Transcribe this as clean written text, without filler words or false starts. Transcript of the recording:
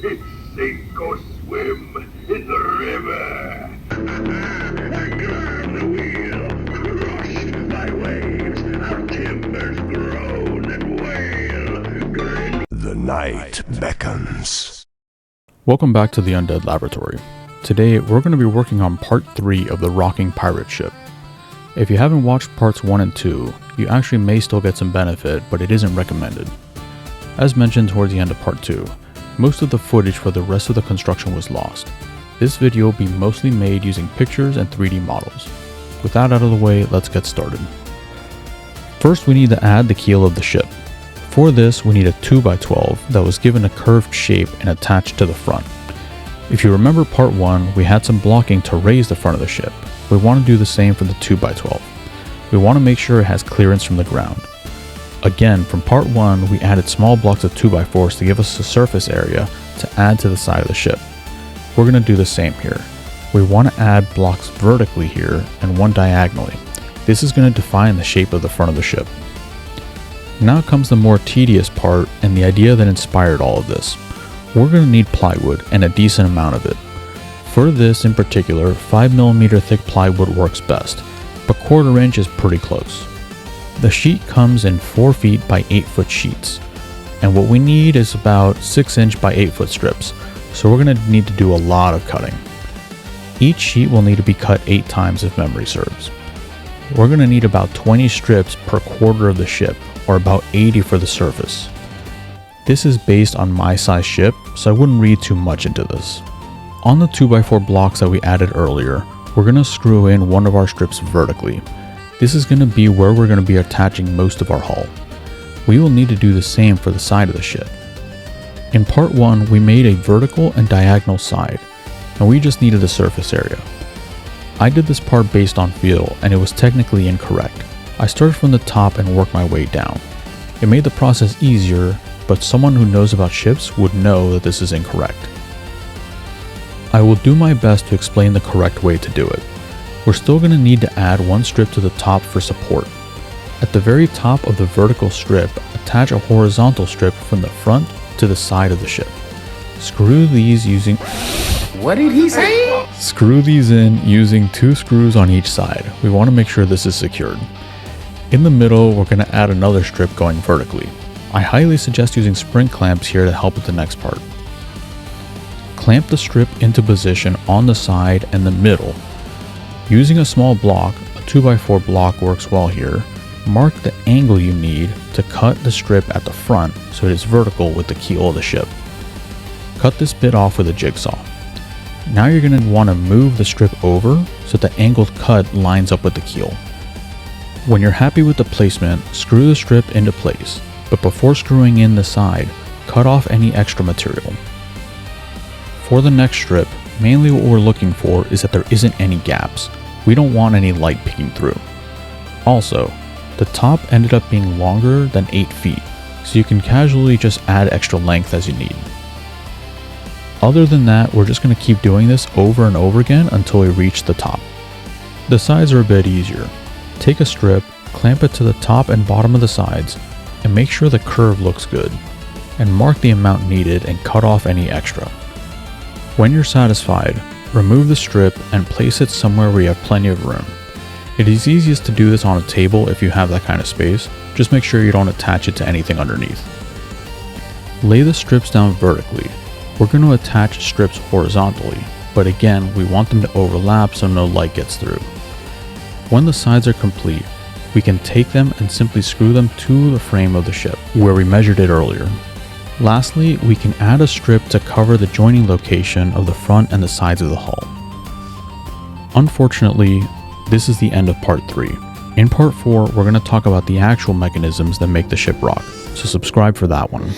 It's sink or swim in the river. Turn the wheel, crushed by waves, our timbers groan and wail. The night beckons. Welcome back to the Undead Laboratory. Today we're going to be working on part 3 of the rocking pirate ship. If you haven't watched parts 1 and 2, you actually may still get some benefit, but it isn't recommended. As mentioned towards the end of part 2, most of the footage for the rest of the construction was lost. This video will be mostly made using pictures and 3D models. With that out of the way, let's get started. First we need to add the keel of the ship. For this we need a 2x12 that was given a curved shape and attached to the front. If you remember part 1, we had some blocking to raise the front of the ship. We want to do the same for the 2x12. We want to make sure it has clearance from the ground. Again, from part 1, we added small blocks of 2x4s to give us a surface area to add to the side of the ship. We're going to do the same here. We want to add blocks vertically here and one diagonally. This is going to define the shape of the front of the ship. Now comes the more tedious part and the idea that inspired all of this. We're going to need plywood and a decent amount of it. For this in particular, 5mm thick plywood works best, but 1/4 inch is pretty close. The sheet comes in 4 feet by 8 foot sheets, and what we need is about 6 inch by 8 foot strips, so we're going to need to do a lot of cutting. Each sheet will need to be cut 8 times if memory serves. We're going to need about 20 strips per 1/4 of the ship, or about 80 for the surface. This is based on my size ship, so I wouldn't read too much into this. On the 2x4 blocks that we added earlier, we're going to screw in one of our strips vertically. This is going to be where we're going to be attaching most of our hull. We will need to do the same for the side of the ship. In part 1, we made a vertical and diagonal side, and we just needed the surface area. I did this part based on feel, and it was technically incorrect. I started from the top and worked my way down. It made the process easier, but someone who knows about ships would know that this is incorrect. I will do my best to explain the correct way to do it. We're still going to need to add one strip to the top for support. At the very top of the vertical strip, attach a horizontal strip from the front to the side of the ship. Screw these using... What did he say? Screw these in using 2 screws on each side. We want to make sure this is secured. In the middle, we're going to add another strip going vertically. I highly suggest using spring clamps here to help with the next part. Clamp the strip into position on the side and the middle. Using a small block, a 2x4 block works well here. Mark the angle you need to cut the strip at the front so it is vertical with the keel of the ship. Cut this bit off with a jigsaw. Now you're going to want to move the strip over so the angled cut lines up with the keel. When you're happy with the placement, screw the strip into place, but before screwing in the side, cut off any extra material. For the next strip, mainly what we're looking for is that there isn't any gaps. We don't want any light peeking through. Also, the top ended up being longer than 8 feet, so you can casually just add extra length as you need. Other than that, we're just going to keep doing this over and over again until we reach the top. The sides are a bit easier. Take a strip, clamp it to the top and bottom of the sides, and make sure the curve looks good, and mark the amount needed and cut off any extra. When you're satisfied, remove the strip and place it somewhere where you have plenty of room. It is easiest to do this on a table if you have that kind of space. Just make sure you don't attach it to anything underneath. Lay the strips down vertically. We're going to attach strips horizontally, but again, we want them to overlap so no light gets through. When the sides are complete, we can take them and simply screw them to the frame of the ship, where we measured it earlier. Lastly, we can add a strip to cover the joining location of the front and the sides of the hull. Unfortunately, this is the end of part 3. In part 4, we're going to talk about the actual mechanisms that make the ship rock, so subscribe for that one.